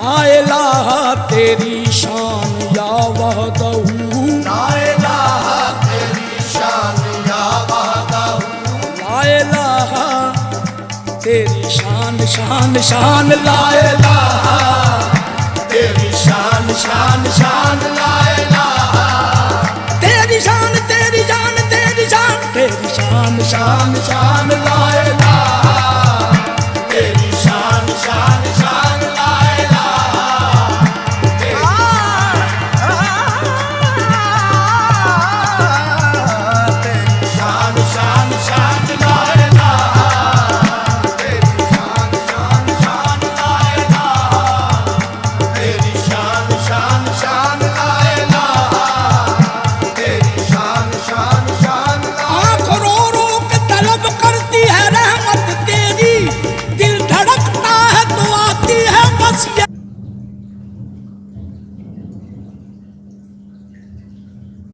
ला इलाहा तेरी शान या वहदहू, ला इलाहा तेरी शान या वहदहू, ला इलाहा तेरी शान शान शान, ला इलाहा तेरी शान शान शान, ला इलाहा तेरी शान तेरी जान तेरी शान, तेरी शान शान शान।